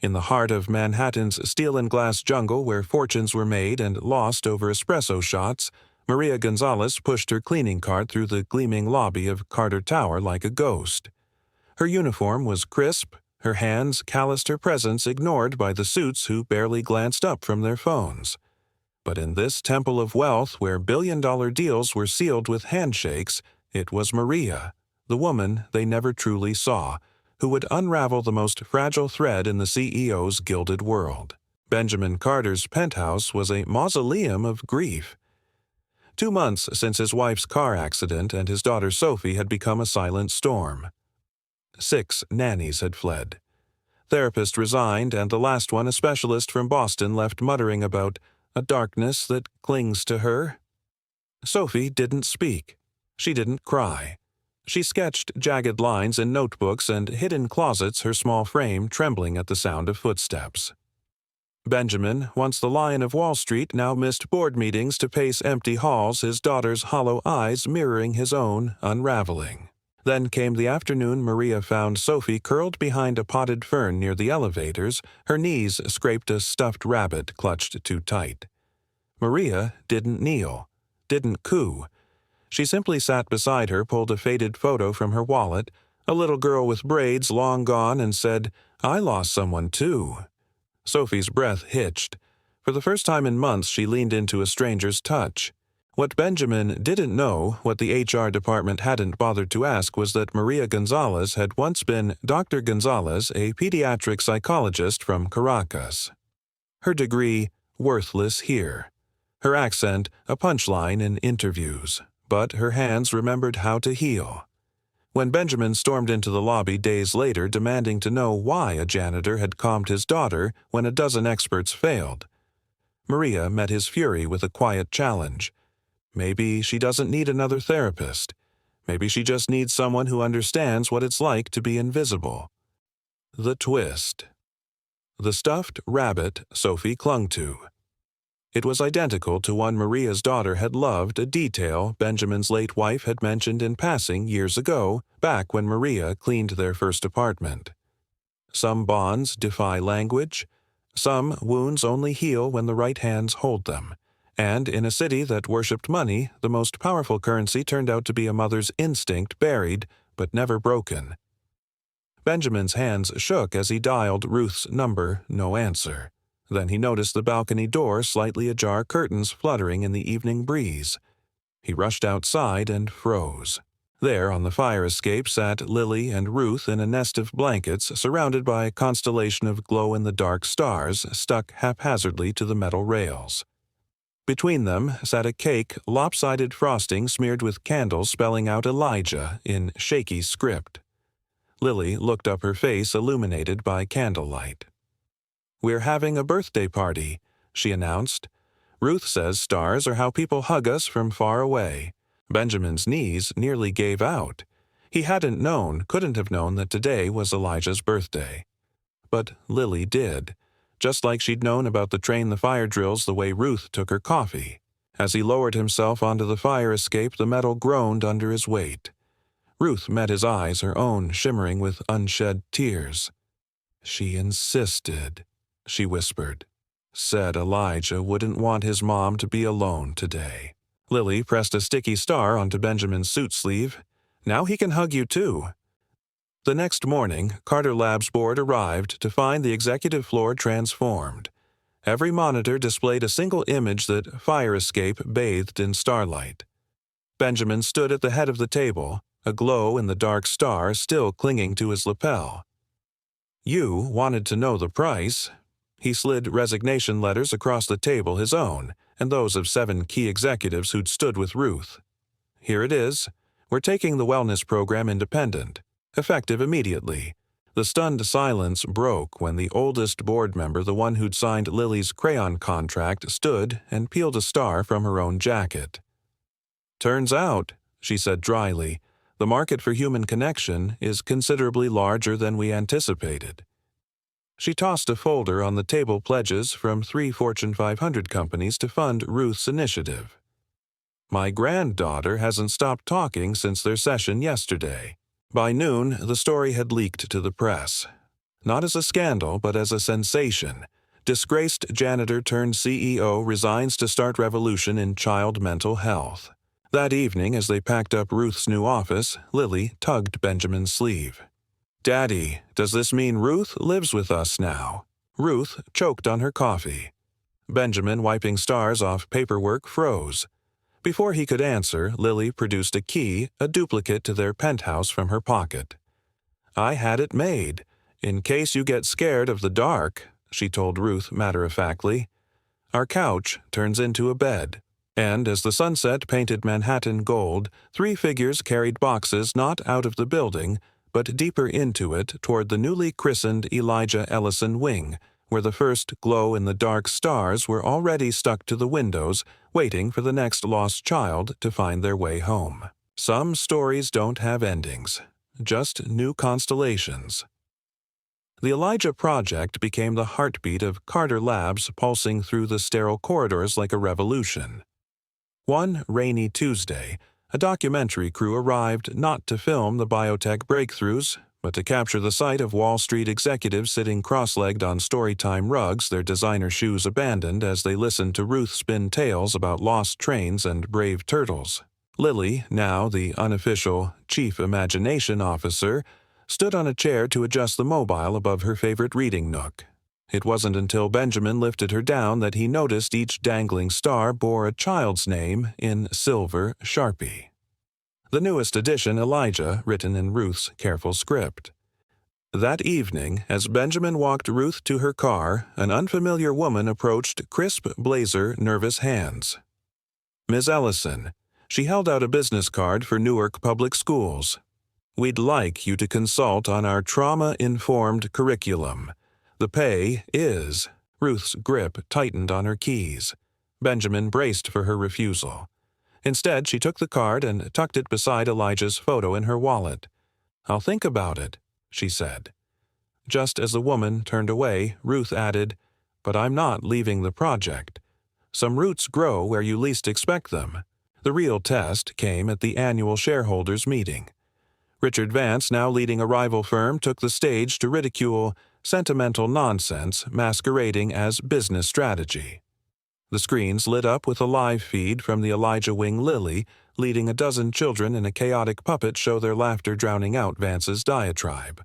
In the heart of Manhattan's steel and glass jungle where fortunes were made and lost over espresso shots, Maria Gonzalez pushed her cleaning cart through the gleaming lobby of Carter Tower like a ghost. Her uniform was crisp, her hands calloused, her presence ignored by the suits who barely glanced up from their phones. But in this temple of wealth where billion-dollar deals were sealed with handshakes, it was Maria, the woman they never truly saw, who would unravel the most fragile thread in the CEO's gilded world. Benjamin Carter's penthouse was a mausoleum of grief. 2 months since his wife's car accident and his daughter Sophie had become a silent storm. 6 nannies had fled. Therapist resigned, and the last one, a specialist from Boston, left muttering about a darkness that clings to her. Sophie didn't speak. She didn't cry. She sketched jagged lines in notebooks and hid in closets, her small frame trembling at the sound of footsteps. Benjamin, once the Lion of Wall Street, now missed board meetings to pace empty halls, his daughter's hollow eyes mirroring his own, unraveling. Then came the afternoon Maria found Sophie curled behind a potted fern near the elevators, her knees scraped a stuffed rabbit clutched too tight. Maria didn't kneel, didn't coo. She simply sat beside her, pulled a faded photo from her wallet, a little girl with braids long gone, and said, "I lost someone too." Sophie's breath hitched. For the first time in months, she leaned into a stranger's touch. What Benjamin didn't know, what the HR department hadn't bothered to ask, was that Maria Gonzalez had once been Dr. Gonzalez, a pediatric psychologist from Caracas. Her degree, worthless here. Her accent, a punchline in interviews. But her hands remembered how to heal. When Benjamin stormed into the lobby days later demanding to know why a janitor had calmed his daughter when a dozen experts failed, Maria met his fury with a quiet challenge. Maybe she doesn't need another therapist. Maybe she just needs someone who understands what it's like to be invisible. The twist. The stuffed rabbit Sophie clung to. It was identical to one Maria's daughter had loved, a detail Benjamin's late wife had mentioned in passing years ago, back when Maria cleaned their first apartment. Some bonds defy language. Some wounds only heal when the right hands hold them. And in a city that worshipped money, the most powerful currency turned out to be a mother's instinct, buried but never broken. Benjamin's hands shook as he dialed Ruth's number, no answer. Then he noticed the balcony door slightly ajar, curtains fluttering in the evening breeze. He rushed outside and froze. There, on the fire escape, sat Lily and Ruth in a nest of blankets, surrounded by a constellation of glow-in-the-dark stars stuck haphazardly to the metal rails. Between them sat a cake, lopsided frosting smeared with candles spelling out Elijah in shaky script. Lily looked up, her face illuminated by candlelight. "We're having a birthday party," she announced. "Ruth says stars are how people hug us from far away." Benjamin's knees nearly gave out. He hadn't known, couldn't have known that today was Elijah's birthday. But Lily did, just like she'd known about the train the fire drills the way Ruth took her coffee. As he lowered himself onto the fire escape, the metal groaned under his weight. Ruth met his eyes, her own shimmering with unshed tears. "She insisted," she whispered. "Said Elijah wouldn't want his mom to be alone today." Lily pressed a sticky star onto Benjamin's suit sleeve. "Now he can hug you too." The next morning, Carter Labs board arrived to find the executive floor transformed. Every monitor displayed a single image that fire escape bathed in starlight. Benjamin stood at the head of the table, a glow in the dark star still clinging to his lapel. "You wanted to know the price." He slid resignation letters across the table, his own, and those of 7 key executives who'd stood with Ruth. "Here it is. We're taking the wellness program independent, effective immediately." The stunned silence broke when the oldest board member, the one who'd signed Lily's crayon contract, stood and peeled a star from her own jacket. "Turns out," she said dryly, "the market for human connection is considerably larger than we anticipated." She tossed a folder on the table, pledges from 3 Fortune 500 companies to fund Ruth's initiative. "My granddaughter hasn't stopped talking since their session yesterday." By noon, the story had leaked to the press. not as a scandal but as a sensation. Disgraced janitor turned CEO resigns to start revolution in child mental health. That evening, as they packed up Ruth's new office, Lily tugged Benjamin's sleeve. "Daddy, does this mean Ruth lives with us now?" Ruth choked on her coffee. Benjamin, wiping stars off paperwork, froze. Before he could answer, Lily produced a key, a duplicate to their penthouse, from her pocket. "I had it made, in case you get scared of the dark," she told Ruth matter-of-factly. "Our couch turns into a bed." And as the sunset painted Manhattan gold, 3 figures carried boxes not out of the building, but deeper into it toward the newly christened Elijah Ellison wing, where the first glow-in-the-dark stars were already stuck to the windows, waiting for the next lost child to find their way home. Some stories don't have endings, just new constellations. The Elijah Project became the heartbeat of Carter Labs, pulsing through the sterile corridors like a revolution. One rainy Tuesday, a documentary crew arrived not to film the biotech breakthroughs, but to capture the sight of Wall Street executives sitting cross-legged on storytime rugs, their designer shoes abandoned, as they listened to Ruth spin tales about lost trains and brave turtles. Lily, now the unofficial Chief Imagination Officer, stood on a chair to adjust the mobile above her favorite reading nook. It wasn't until Benjamin lifted her down that he noticed each dangling star bore a child's name in silver Sharpie. The newest edition, Elijah, written in Ruth's careful script. That evening, as Benjamin walked Ruth to her car, an unfamiliar woman approached crisp blazer, nervous hands. "Ms. Ellison." She held out a business card for Newark Public Schools. "We'd like you to consult on our trauma-informed curriculum. The pay is—" Ruth's grip tightened on her keys. Benjamin braced for her refusal. Instead, she took the card and tucked it beside Elijah's photo in her wallet. "I'll think about it," she said. Just as the woman turned away, Ruth added, "But I'm not leaving the project. Some roots grow where you least expect them." The real test came at the annual shareholders' meeting. Richard Vance, now leading a rival firm, took the stage to ridicule sentimental nonsense masquerading as business strategy. The screens lit up with a live feed from the Elijah Wing Lily, leading a dozen children in a chaotic puppet show, their laughter drowning out Vance's diatribe.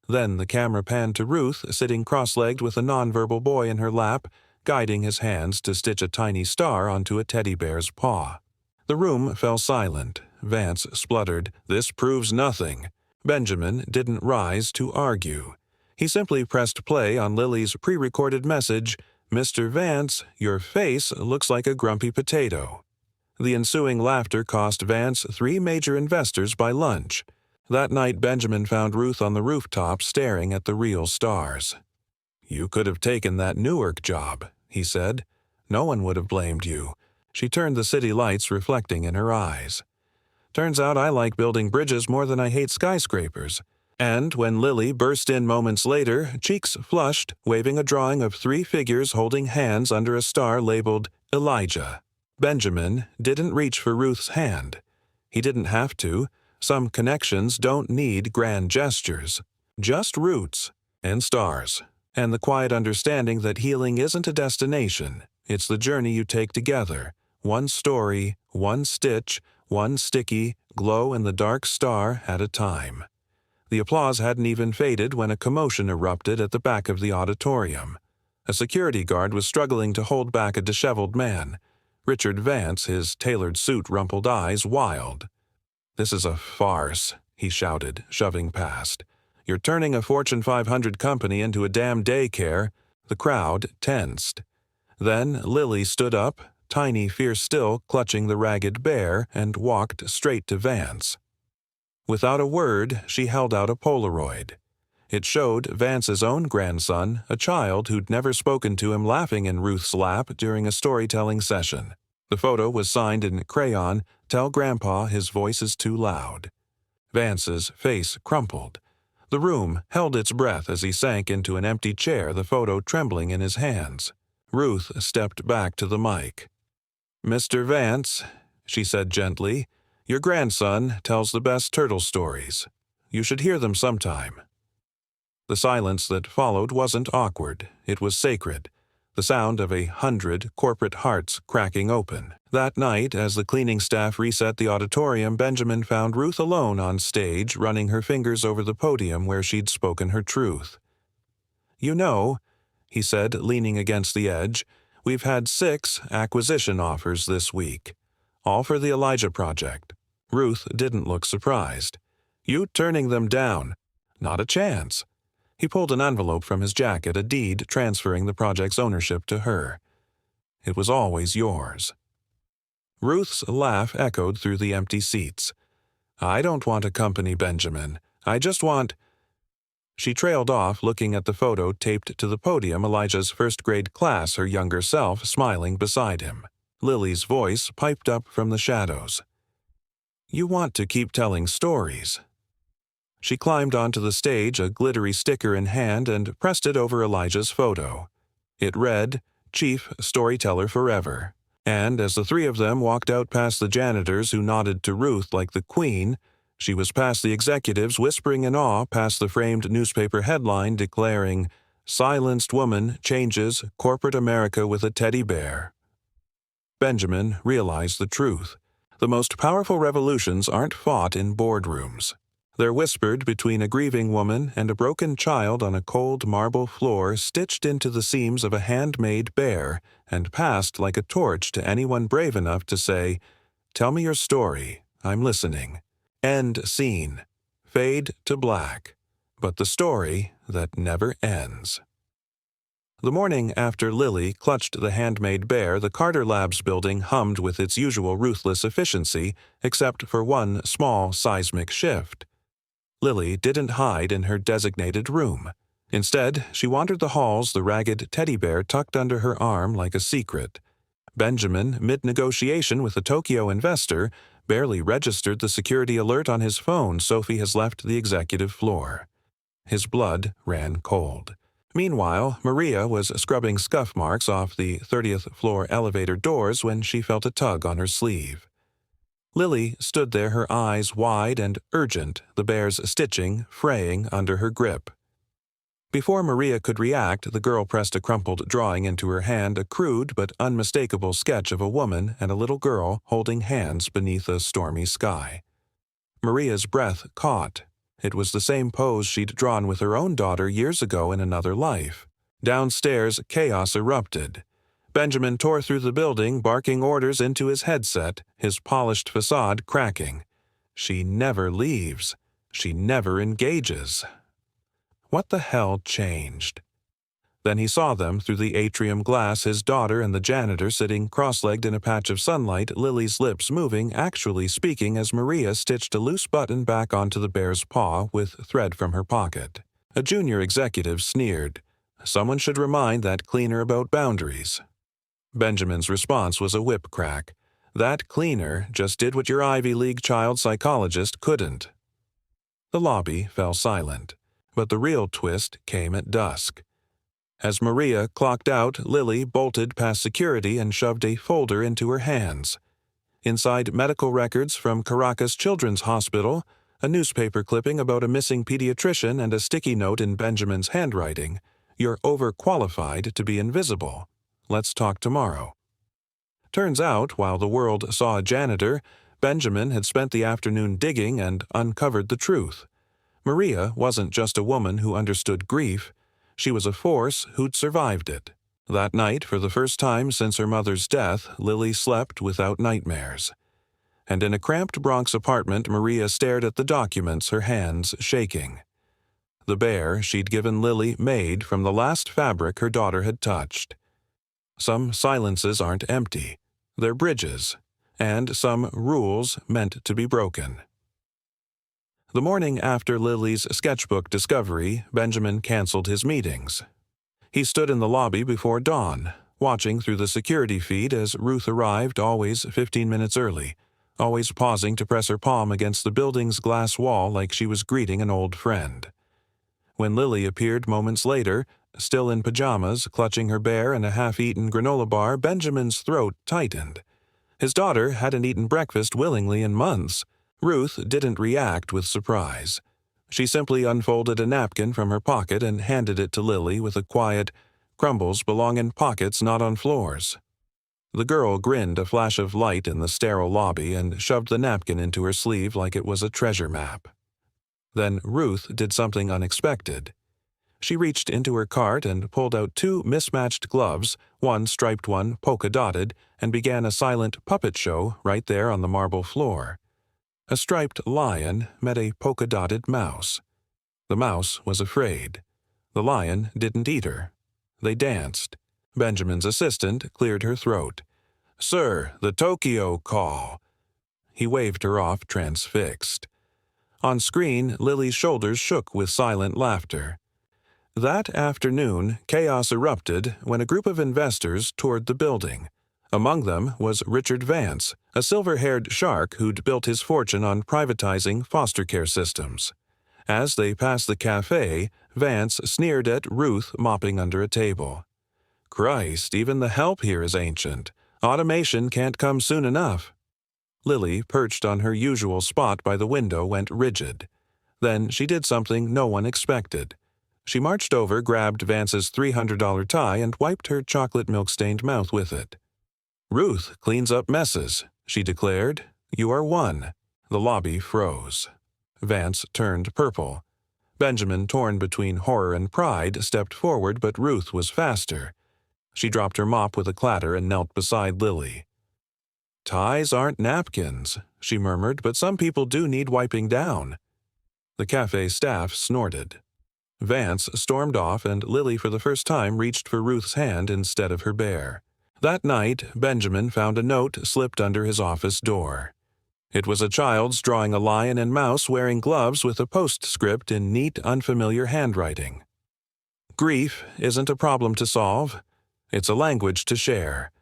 Then the camera panned to Ruth, sitting cross-legged with a nonverbal boy in her lap, guiding his hands to stitch a tiny star onto a teddy bear's paw. The room fell silent. Vance spluttered, "This proves nothing." Benjamin didn't rise to argue. He simply pressed play on Lily's pre-recorded message, "Mr. Vance, your face looks like a grumpy potato." The ensuing laughter cost Vance 3 major investors by lunch. That night, Benjamin found Ruth on the rooftop staring at the real stars. "You could have taken that Newark job," he said. "No one would have blamed you." She turned, the city lights reflecting in her eyes. "Turns out I like building bridges more than I hate skyscrapers." And when Lily burst in moments later, cheeks flushed, waving a drawing of 3 figures holding hands under a star labeled Elijah, Benjamin didn't reach for Ruth's hand. He didn't have to. Some connections don't need grand gestures. Just roots and stars, and the quiet understanding that healing isn't a destination. It's the journey you take together. One story, one stitch, one sticky, glow-in-the-dark star at a time. The applause hadn't even faded when a commotion erupted at the back of the auditorium. A security guard was struggling to hold back a disheveled man. Richard Vance, his tailored suit rumpled eyes wild. "This is a farce," he shouted, shoving past. "You're turning a Fortune 500 company into a damn daycare." The crowd tensed. Then Lily stood up, tiny, fierce still, clutching the ragged bear, and walked straight to Vance. Without a word, she held out a Polaroid. It showed Vance's own grandson, a child who'd never spoken to him, laughing in Ruth's lap during a storytelling session. The photo was signed in crayon, "Tell Grandpa his voice is too loud." Vance's face crumpled. The room held its breath as he sank into an empty chair, the photo trembling in his hands. Ruth stepped back to the mic. "Mr. Vance," she said gently, "your grandson tells the best turtle stories. You should hear them sometime." The silence that followed wasn't awkward, it was sacred, the sound of 100 corporate hearts cracking open. That night, as the cleaning staff reset the auditorium, Benjamin found Ruth alone on stage, running her fingers over the podium where she'd spoken her truth. "You know," he said, leaning against the edge, "we've had 6 acquisition offers this week, all for the Elijah Project." Ruth didn't look surprised. "You turning them down?" "Not a chance." He pulled an envelope from his jacket, a deed transferring the project's ownership to her. "It was always yours." Ruth's laugh echoed through the empty seats. "I don't want a company, Benjamin. I just want—" She trailed off, looking at the photo taped to the podium, Elijah's first-grade class, her younger self smiling beside him. Lily's voice piped up from the shadows. "You want to keep telling stories." She climbed onto the stage, a glittery sticker in hand, and pressed it over Elijah's photo. It read, "Chief Storyteller Forever." And as the 3 of them walked out past the janitors, who nodded to Ruth like the queen, she was past the executives, whispering in awe past the framed newspaper headline declaring, "Silenced Woman Changes Corporate America with a Teddy Bear." Benjamin realized the truth. The most powerful revolutions aren't fought in boardrooms. They're whispered between a grieving woman and a broken child on a cold marble floor, stitched into the seams of a handmade bear, and passed like a torch to anyone brave enough to say, "Tell me your story, I'm listening." End scene. Fade to black. But the story that never ends. The morning after Lily clutched the handmade bear, the Carter Labs building hummed with its usual ruthless efficiency, except for one small seismic shift. Lily didn't hide in her designated room. Instead, she wandered the halls, the ragged teddy bear tucked under her arm like a secret. Benjamin, mid-negotiation with a Tokyo investor, barely registered the security alert on his phone. Sophie has left the executive floor. His blood ran cold. Meanwhile, Maria was scrubbing scuff marks off the 30th floor elevator doors when she felt a tug on her sleeve. Lily stood there, her eyes wide and urgent, the bear's stitching fraying under her grip. Before Maria could react, the girl pressed a crumpled drawing into her hand, a crude but unmistakable sketch of a woman and a little girl holding hands beneath a stormy sky. Maria's breath caught. It was the same pose she'd drawn with her own daughter years ago in another life. Downstairs, chaos erupted. Benjamin tore through the building, barking orders into his headset, his polished facade cracking. She never leaves. She never engages. What the hell changed? Then he saw them through the atrium glass, his daughter and the janitor sitting cross-legged in a patch of sunlight, Lily's lips moving, actually speaking as Maria stitched a loose button back onto the bear's paw with thread from her pocket. A junior executive sneered. Someone should remind that cleaner about boundaries. Benjamin's response was a whip crack. That cleaner just did what your Ivy League child psychologist couldn't. The lobby fell silent, but the real twist came at dusk. As Maria clocked out, Lily bolted past security and shoved a folder into her hands. Inside medical records from Caracas Children's Hospital, a newspaper clipping about a missing pediatrician, and a sticky note in Benjamin's handwriting. "You're overqualified to be invisible. Let's talk tomorrow." Turns out, while the world saw a janitor, Benjamin had spent the afternoon digging and uncovered the truth. Maria wasn't just a woman who understood grief. She was a force who'd survived it. That night, for the first time since her mother's death, Lily slept without nightmares. And in a cramped Bronx apartment, Maria stared at the documents, her hands shaking. The bear she'd given Lily made from the last fabric her daughter had touched. Some silences aren't empty. They're bridges, and some rules meant to be broken. The morning after Lily's sketchbook discovery, Benjamin canceled his meetings. He stood in the lobby before dawn, watching through the security feed as Ruth arrived, always 15 minutes early, always pausing to press her palm against the building's glass wall like she was greeting an old friend. When Lily appeared moments later, still in pajamas, clutching her bear and a half-eaten granola bar, Benjamin's throat tightened. His daughter hadn't eaten breakfast willingly in months. Ruth didn't react with surprise. She simply unfolded a napkin from her pocket and handed it to Lily with a quiet, "Crumbles belong in pockets, not on floors." The girl grinned a flash of light in the sterile lobby and shoved the napkin into her sleeve like it was a treasure map. Then Ruth did something unexpected. She reached into her cart and pulled out 2 mismatched gloves, one striped, one polka-dotted, and began a silent puppet show right there on the marble floor. A striped lion met a polka-dotted mouse. The mouse was afraid. The lion didn't eat her. They danced. Benjamin's assistant cleared her throat. "Sir, the Tokyo call." He waved her off, transfixed. On screen, Lily's shoulders shook with silent laughter. That afternoon, chaos erupted when a group of investors toured the building. Among them was Richard Vance, a silver-haired shark who'd built his fortune on privatizing foster care systems. As they passed the cafe, Vance sneered at Ruth mopping under a table. "Christ, even the help here is ancient. Automation can't come soon enough." Lily, perched on her usual spot by the window, went rigid. Then she did something no one expected. She marched over, grabbed Vance's $300 tie, and wiped her chocolate milk-stained mouth with it. "Ruth cleans up messes," she declared. "You are one." The lobby froze. Vance turned purple. Benjamin, torn between horror and pride, stepped forward, but Ruth was faster. She dropped her mop with a clatter and knelt beside Lily. "Ties aren't napkins," she murmured, "but some people do need wiping down." The cafe staff snorted. Vance stormed off, and Lily for the first time reached for Ruth's hand instead of her bear. That night, Benjamin found a note slipped under his office door. It was a child's drawing a lion and mouse wearing gloves with a postscript in neat, unfamiliar handwriting. "Grief isn't a problem to solve. It's a language to share.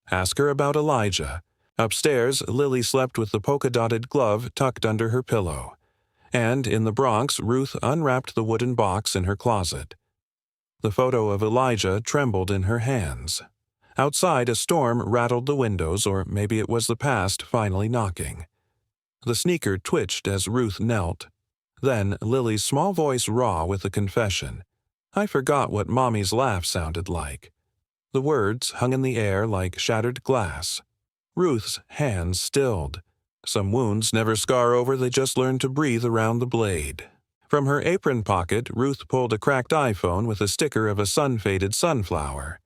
Ask her about Elijah." Upstairs, Lily slept with the polka-dotted glove tucked under her pillow. And in the Bronx, Ruth unwrapped the wooden box in her closet. The photo of Elijah trembled in her hands. Outside, a storm rattled the windows, or maybe it was the past finally knocking. The sneaker twitched as Ruth knelt. Then Lily's small voice raw with a confession. "I forgot what Mommy's laugh sounded like." The words hung in the air like shattered glass. Ruth's hands stilled. Some wounds never scar over, they just learn to breathe around the blade. From her apron pocket, Ruth pulled a cracked iPhone with a sticker of a sun-faded sunflower.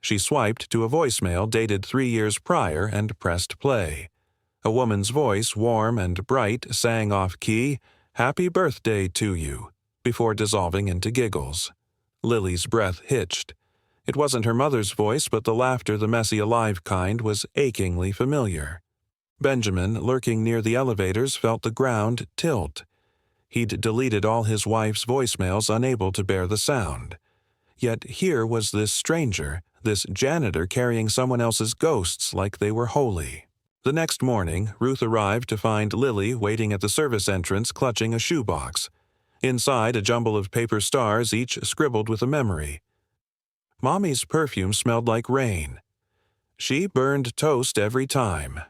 She swiped to a voicemail dated 3 years prior and pressed play. A woman's voice, warm and bright, sang off-key, "Happy birthday to you," before dissolving into giggles. Lily's breath hitched. It wasn't her mother's voice, but the laughter, the messy, alive kind, was achingly familiar. Benjamin, lurking near the elevators, felt the ground tilt. He'd deleted all his wife's voicemails, unable to bear the sound. Yet here was this stranger, this janitor carrying someone else's ghosts like they were holy. The next morning, Ruth arrived to find Lily waiting at the service entrance clutching a shoebox. Inside, a jumble of paper stars, each scribbled with a memory. Mommy's perfume smelled like rain. She burned toast every time.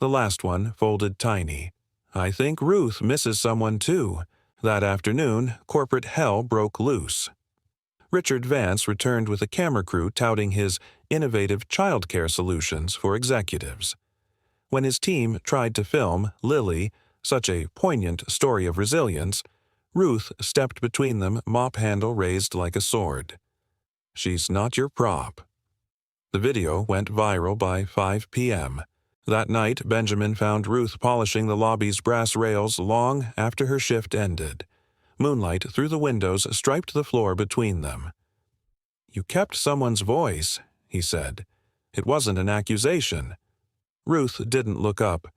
The last one folded tiny. I think Ruth misses someone too. That afternoon, corporate hell broke loose. Richard Vance returned with a camera crew touting his innovative childcare solutions for executives. When his team tried to film Lily, such a poignant story of resilience, Ruth stepped between them, mop handle raised like a sword. "She's not your prop." The video went viral by 5 p.m. That night, Benjamin found Ruth polishing the lobby's brass rails long after her shift ended. Moonlight through the windows striped the floor between them. "You kept someone's voice," he said. "It wasn't an accusation." Ruth didn't look up.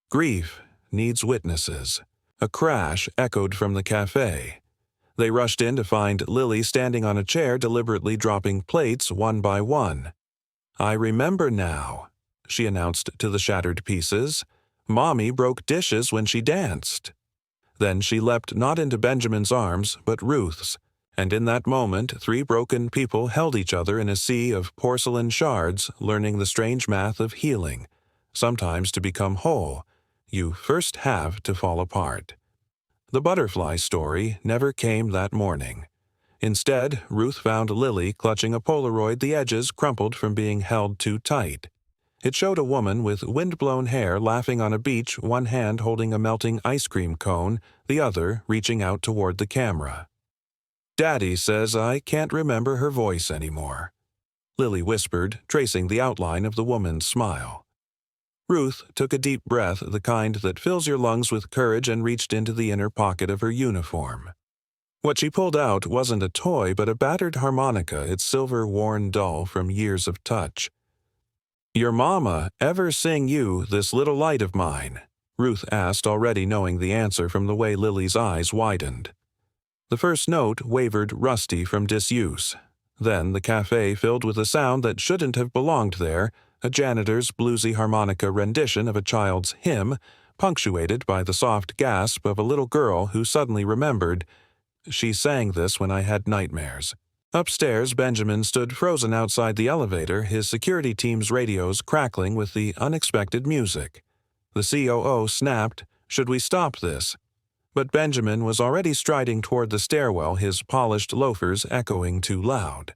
"Grief needs witnesses." A crash echoed from the cafe. They rushed in to find Lily standing on a chair, deliberately dropping plates one by one. "I remember now," she announced to the shattered pieces. "Mommy broke dishes when she danced." Then she leapt not into Benjamin's arms, but Ruth's, and in that moment 3 broken people held each other in a sea of porcelain shards, learning the strange math of healing. Sometimes to become whole, you first have to fall apart. The butterfly story never came that morning. Instead, Ruth found Lily clutching a Polaroid, the edges crumpled from being held too tight. It showed a woman with wind-blown hair laughing on a beach, one hand holding a melting ice cream cone, the other reaching out toward the camera. "Daddy says I can't remember her voice anymore," Lily whispered, tracing the outline of the woman's smile. Ruth took a deep breath, the kind that fills your lungs with courage, and reached into the inner pocket of her uniform. What she pulled out wasn't a toy, but a battered harmonica, its silver worn dull from years of touch. "Your mama ever sing you This Little Light of Mine?" Ruth asked, already knowing the answer from the way Lily's eyes widened. The first note wavered, rusty from disuse. Then the cafe filled with a sound that shouldn't have belonged there, a janitor's bluesy harmonica rendition of a child's hymn, punctuated by the soft gasp of a little girl who suddenly remembered, "She sang this when I had nightmares." Upstairs, Benjamin stood frozen outside the elevator, his security team's radios crackling with the unexpected music. The COO snapped, "Should we stop this?" But Benjamin was already striding toward the stairwell, his polished loafers echoing too loud.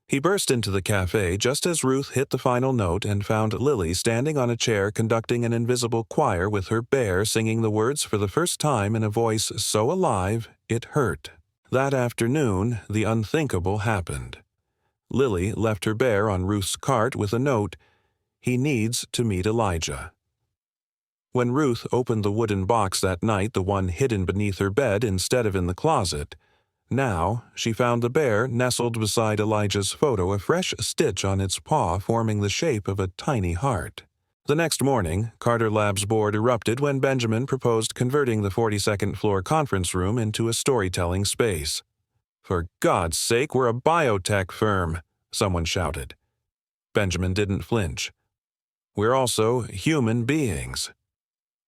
He burst into the cafe just as Ruth hit the final note and found Lily standing on a chair conducting an invisible choir with her bear singing the words for the first time in a voice so alive it hurt. That afternoon, the unthinkable happened. Lily left her bear on Ruth's cart with a note, "He needs to meet Elijah." When Ruth opened the wooden box that night, the one hidden beneath her bed instead of in the closet, now she found the bear nestled beside Elijah's photo, a fresh stitch on its paw forming the shape of a tiny heart. The next morning, Carter Lab's board erupted when Benjamin proposed converting the 42nd floor conference room into a storytelling space. "For God's sake, we're a biotech firm," someone shouted. Benjamin didn't flinch. "We're also human beings."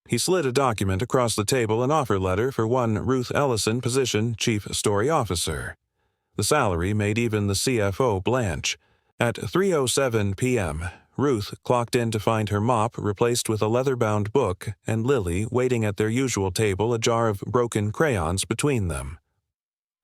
He slid a document across the table, an offer letter for one Ruth Ellison, position Chief Story Officer. The salary made even the CFO blanch. At 3:07 p.m., Ruth clocked in to find her mop replaced with a leather-bound book and Lily waiting at their usual table, a jar of broken crayons between them.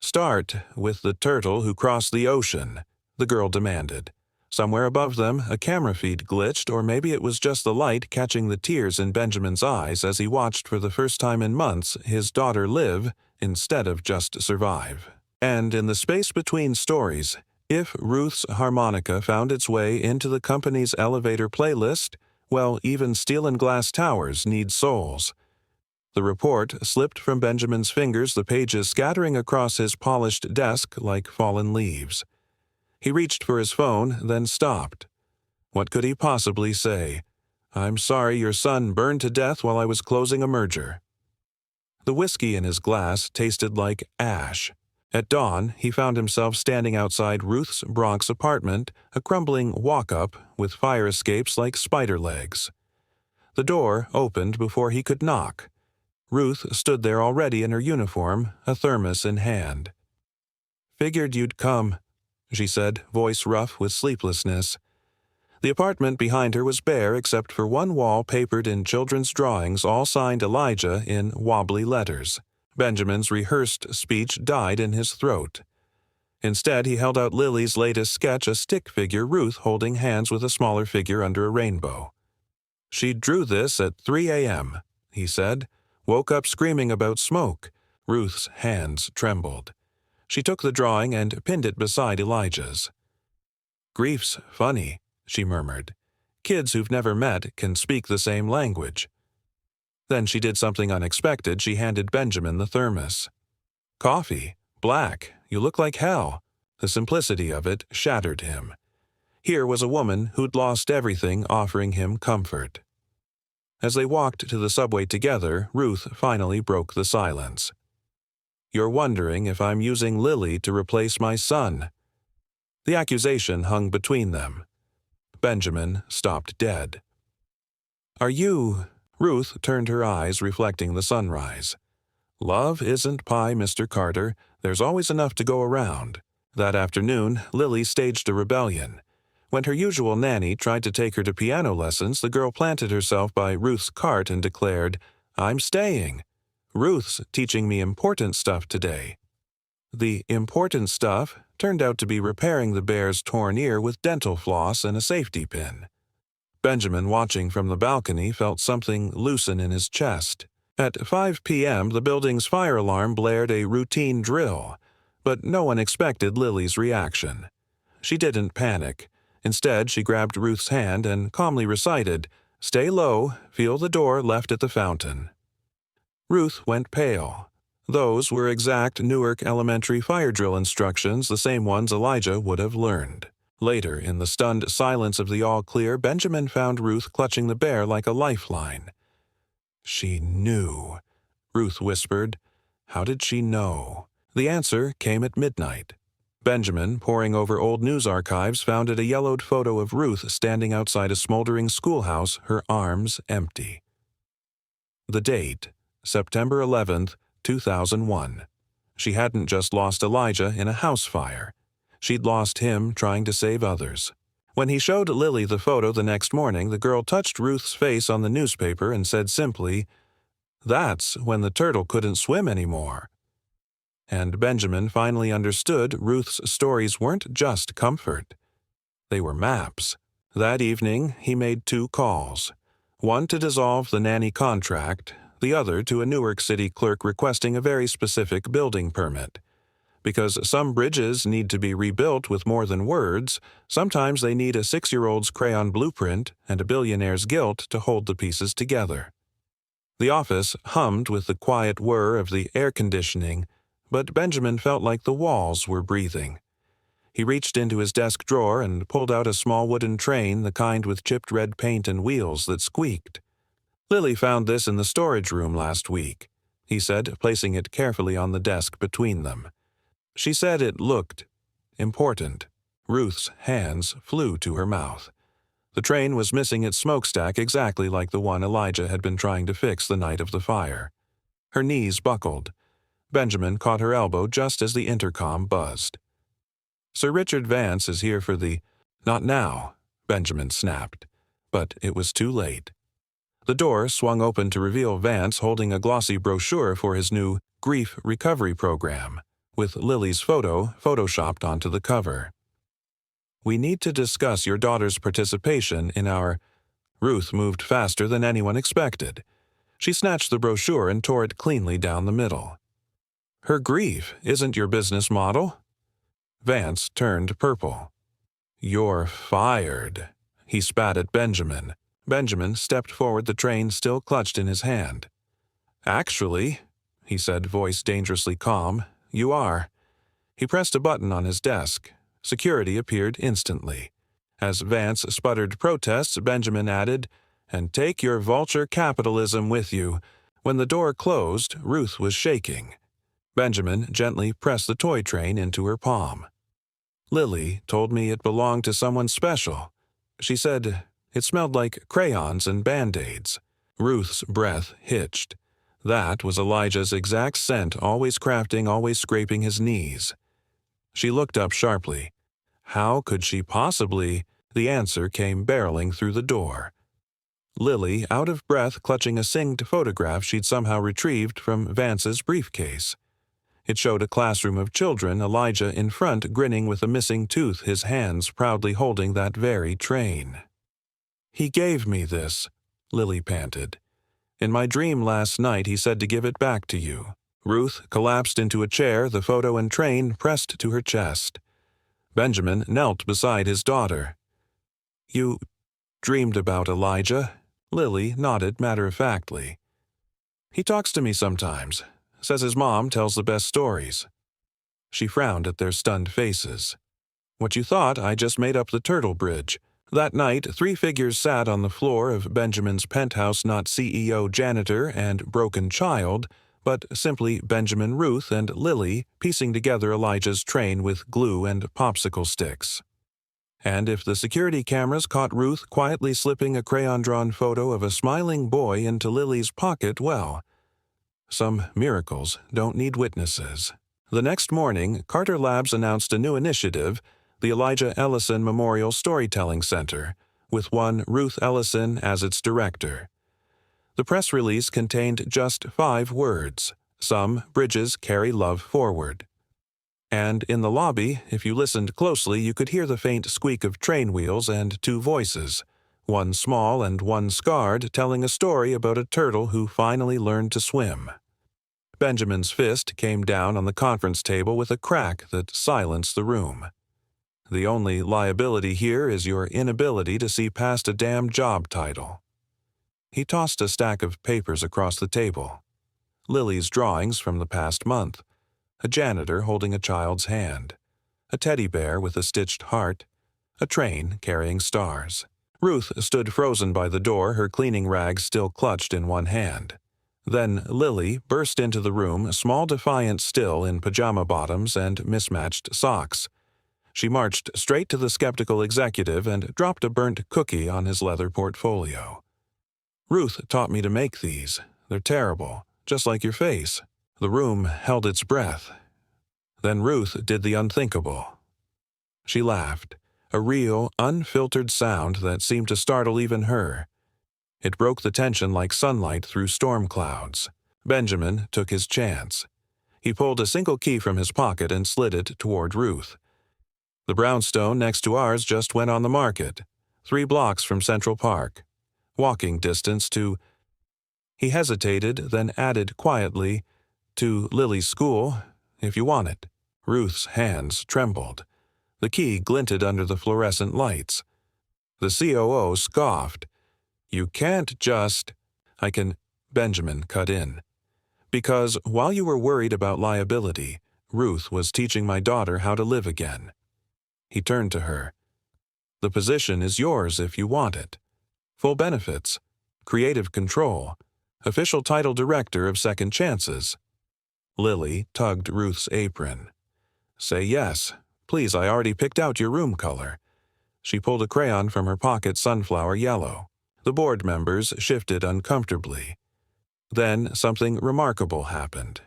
"Start with the turtle who crossed the ocean," the girl demanded. Somewhere above them, a camera feed glitched, or maybe it was just the light catching the tears in Benjamin's eyes as he watched for the first time in months his daughter live instead of just survive. And in the space between stories, if Ruth's harmonica found its way into the company's elevator playlist, well, even steel and glass towers need souls. The report slipped from Benjamin's fingers, the pages scattering across his polished desk like fallen leaves. He reached for his phone, then stopped. What could he possibly say? "I'm sorry your son burned to death while I was closing a merger." The whiskey in his glass tasted like ash. At dawn, he found himself standing outside Ruth's Bronx apartment, a crumbling walk-up with fire escapes like spider legs. The door opened before he could knock. Ruth stood there already in her uniform, a thermos in hand. "Figured you'd come," she said, voice rough with sleeplessness. The apartment behind her was bare except for one wall papered in children's drawings, all signed Elijah in wobbly letters. Benjamin's rehearsed speech died in his throat. Instead, he held out Lily's latest sketch, a stick figure, Ruth holding hands with a smaller figure under a rainbow. "She drew this at 3 a.m., he said. "Woke up screaming about smoke." Ruth's hands trembled. She took the drawing and pinned it beside Elijah's. "Grief's funny," she murmured. "Kids who've never met can speak the same language." Then she did something unexpected. She handed Benjamin the thermos. "Coffee. Black. You look like hell." The simplicity of it shattered him. Here was a woman who'd lost everything offering him comfort. As they walked to the subway together, Ruth finally broke the silence. "You're wondering if I'm using Lily to replace my son." The accusation hung between them. Benjamin stopped dead. "Are you—" Ruth turned her eyes, reflecting the sunrise. "Love isn't pie, Mr. Carter. There's always enough to go around." That afternoon, Lily staged a rebellion. When her usual nanny tried to take her to piano lessons, the girl planted herself by Ruth's cart and declared, "I'm staying." Ruth's teaching me important stuff today." The important stuff turned out to be repairing the bear's torn ear with dental floss and a safety pin. Benjamin, watching from the balcony, felt something loosen in his chest. At 5 p.m., the building's fire alarm blared a routine drill, but no one expected Lily's reaction. She didn't panic. Instead, she grabbed Ruth's hand and calmly recited, "Stay low, feel the door left at the fountain." Ruth went pale. Those were exact Newark Elementary fire drill instructions, the same ones Elijah would have learned. Later, in the stunned silence of the all-clear, Benjamin found Ruth clutching the bear like a lifeline. "She knew," Ruth whispered. How did she know? The answer came at midnight. Benjamin, poring over old news archives, found a yellowed photo of Ruth standing outside a smoldering schoolhouse, her arms empty. The date, September 11th, 2001. She hadn't just lost Elijah in a house fire. She'd lost him trying to save others. When he showed Lily the photo the next morning, the girl touched Ruth's face on the newspaper and said simply, "That's when the turtle couldn't swim anymore." And Benjamin finally understood Ruth's stories weren't just comfort. They were maps. That evening, he made 2 calls. One to dissolve the nanny contract, the other to a Newark City clerk requesting a very specific building permit. Because some bridges need to be rebuilt with more than words, sometimes they need a 6-year-old's crayon blueprint and a billionaire's guilt to hold the pieces together. The office hummed with the quiet whir of the air conditioning, but Benjamin felt like the walls were breathing. He reached into his desk drawer and pulled out a small wooden train, the kind with chipped red paint and wheels that squeaked. "Lily found this in the storage room last week," he said, placing it carefully on the desk between them. She said it looked important. Ruth's hands flew to her mouth. The train was missing its smokestack exactly like the one Elijah had been trying to fix the night of the fire. Her knees buckled. Benjamin caught her elbow just as the intercom buzzed. "Sir Richard Vance is here for the—" "Not now," Benjamin snapped. But it was too late. The door swung open to reveal Vance holding a glossy brochure for his new grief recovery program, with Lily's photo photoshopped onto the cover. "We need to discuss your daughter's participation in our—" Ruth moved faster than anyone expected. She snatched the brochure and tore it cleanly down the middle. "Her grief isn't your business model?" Vance turned purple. "You're fired," he spat at Benjamin. Benjamin stepped forward, the train still clutched in his hand. "Actually," he said, voice dangerously calm, "you are." He pressed a button on his desk. Security appeared instantly. As Vance sputtered protests, Benjamin added, "And take your vulture capitalism with you." When the door closed, Ruth was shaking. Benjamin gently pressed the toy train into her palm. "Lily told me it belonged to someone special. She said it smelled like crayons and Band-Aids." Ruth's breath hitched. That was Elijah's exact scent, always crafting, always scraping his knees. She looked up sharply. How could she possibly? The answer came barreling through the door. Lily, out of breath, clutching a singed photograph she'd somehow retrieved from Vance's briefcase. It showed a classroom of children, Elijah in front grinning with a missing tooth, his hands proudly holding that very train. "He gave me this," Lily panted. "In my dream last night he said to give it back to you." Ruth collapsed into a chair, the photo and train pressed to her chest. Benjamin knelt beside his daughter. "You dreamed about Elijah?" Lily nodded matter-of-factly. "He talks to me sometimes. Says his mom tells the best stories." She frowned at their stunned faces. "What you thought, I just made up the turtle bridge." That night, 3 figures sat on the floor of Benjamin's penthouse, not CEO, janitor, and broken child, but simply Benjamin, Ruth, and Lily piecing together Elijah's train with glue and popsicle sticks. And if the security cameras caught Ruth quietly slipping a crayon-drawn photo of a smiling boy into Lily's pocket, well, some miracles don't need witnesses. The next morning, Carter Labs announced a new initiative, the Elijah Ellison Memorial Storytelling Center, with one Ruth Ellison as its director. The press release contained just 5 words: "Some bridges carry love forward." And in the lobby, if you listened closely, you could hear the faint squeak of train wheels and 2 voices, one small and one scarred, telling a story about a turtle who finally learned to swim. Benjamin's fist came down on the conference table with a crack that silenced the room. The only liability here is your inability to see past a damn job title. He tossed a stack of papers across the table. Lily's drawings from the past month, a janitor holding a child's hand, a teddy bear with a stitched heart, a train carrying stars. Ruth stood frozen by the door, her cleaning rags still clutched in one hand. Then Lily burst into the room, small, defiant still, in pajama bottoms and mismatched socks. She marched straight to the skeptical executive and dropped a burnt cookie on his leather portfolio. "Ruth taught me to make these. They're terrible, just like your face." The room held its breath. Then Ruth did the unthinkable. She laughed, a real, unfiltered sound that seemed to startle even her. It broke the tension like sunlight through storm clouds. Benjamin took his chance. He pulled a single key from his pocket and slid it toward Ruth. "The brownstone next to ours just went on the market, 3 blocks from Central Park. Walking distance to—" He hesitated, then added quietly, "to Lily's school, if you want it." Ruth's hands trembled. The key glinted under the fluorescent lights. The COO scoffed. "You can't just—" "I can—" Benjamin cut in. "Because while you were worried about liability, Ruth was teaching my daughter how to live again." He turned to her. "The position is yours if you want it. Full benefits, creative control, official title director of Second Chances." Lily tugged Ruth's apron. "Say yes. Please, I already picked out your room color." She pulled a crayon from her pocket, sunflower yellow. The board members shifted uncomfortably. Then something remarkable happened.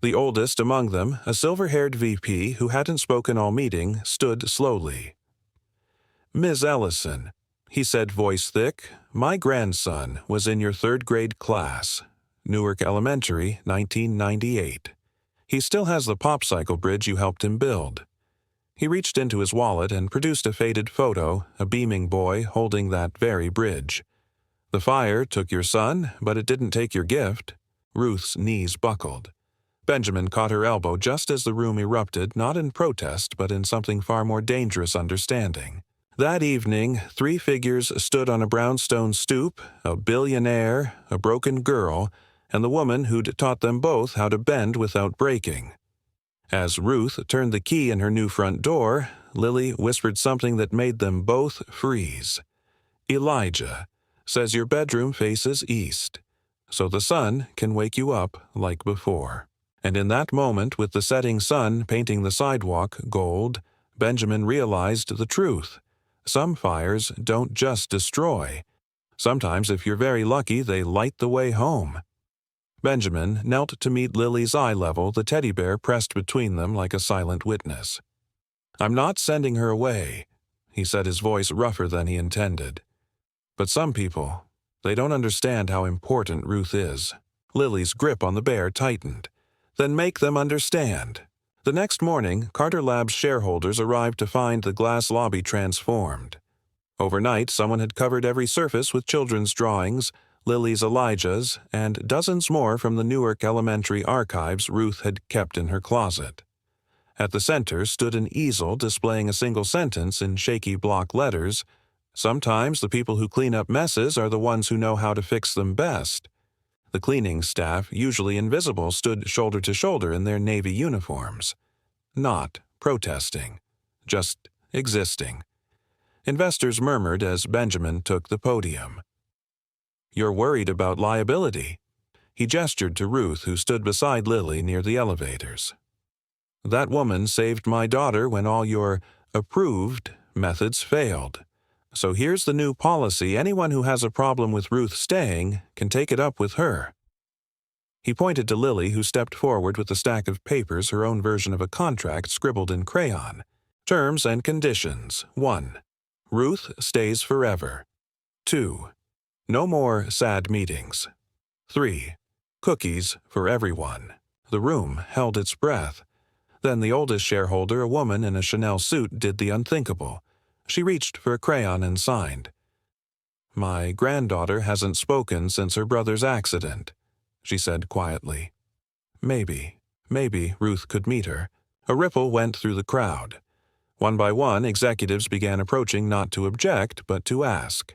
The oldest among them, a silver-haired VP who hadn't spoken all meeting, stood slowly. "Ms. Ellison," he said, voice thick, "my grandson was in your 3rd-grade class, Newark Elementary, 1998. He still has the pop-cycle bridge you helped him build." He reached into his wallet and produced a faded photo, a beaming boy holding that very bridge. "The fire took your son, but it didn't take your gift." Ruth's knees buckled. Benjamin caught her elbow just as the room erupted, not in protest, but in something far more dangerous understanding. That evening, 3 figures stood on a brownstone stoop: a billionaire, a broken girl, and the woman who'd taught them both how to bend without breaking. As Ruth turned the key in her new front door, Lily whispered something that made them both freeze. "Elijah says your bedroom faces east, so the sun can wake you up like before." And in that moment, with the setting sun painting the sidewalk gold, Benjamin realized the truth. Some fires don't just destroy. Sometimes, if you're very lucky, they light the way home. Benjamin knelt to meet Lily's eye level, the teddy bear pressed between them like a silent witness. "I'm not sending her away," he said, his voice rougher than he intended. "But some people, they don't understand how important Ruth is." Lily's grip on the bear tightened. "Then make them understand." The next morning, Carter Labs shareholders arrived to find the glass lobby transformed. Overnight, someone had covered every surface with children's drawings, Lily's Elijah's, and dozens more from the Newark Elementary archives Ruth had kept in her closet. At the center stood an easel displaying a single sentence in shaky block letters: "Sometimes the people who clean up messes are the ones who know how to fix them best." The cleaning staff, usually invisible, stood shoulder to shoulder in their Navy uniforms. Not protesting, just existing. Investors murmured as Benjamin took the podium. "You're worried about liability." He gestured to Ruth, who stood beside Lily near the elevators. "That woman saved my daughter when all your approved methods failed. So here's the new policy: anyone who has a problem with Ruth staying can take it up with her." He pointed to Lily, who stepped forward with a stack of papers, her own version of a contract scribbled in crayon. "Terms and conditions. 1. Ruth stays forever. 2. No more sad meetings. 3. Cookies for everyone. The room held its breath. Then the oldest shareholder, a woman in a Chanel suit, did the unthinkable. She reached for a crayon and signed. "My granddaughter hasn't spoken since her brother's accident," she said quietly. Maybe Ruth could meet her. A ripple went through the crowd. One by one, executives began approaching not to object, but to ask.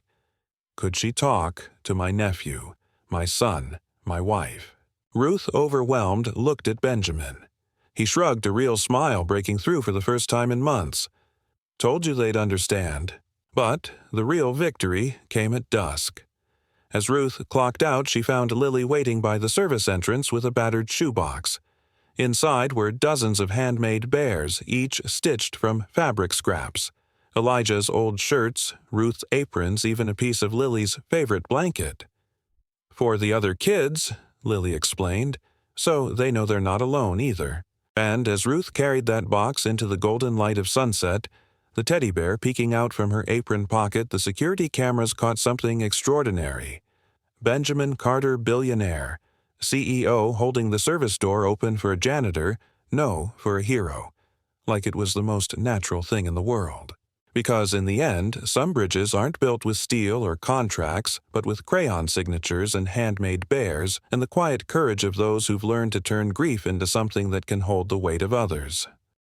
Could she talk to my nephew, my son, my wife? Ruth, overwhelmed, looked at Benjamin. He shrugged, a real smile breaking through for the first time in months. "Told you they'd understand." But the real victory came at dusk. As Ruth clocked out, she found Lily waiting by the service entrance with a battered shoebox. Inside were dozens of handmade bears, each stitched from fabric scraps. Elijah's old shirts, Ruth's aprons, even a piece of Lily's favorite blanket. "For the other kids," Lily explained, "so they know they're not alone either." And as Ruth carried that box into the golden light of sunset, the teddy bear peeking out from her apron pocket, the security cameras caught something extraordinary. Benjamin Carter, billionaire, CEO, holding the service door open for a janitor, no for a hero. Like it was the most natural thing in the world. Because in the end, some bridges aren't built with steel or contracts, but with crayon signatures and handmade bears, and the quiet courage of those who've learned to turn grief into something that can hold the weight of others.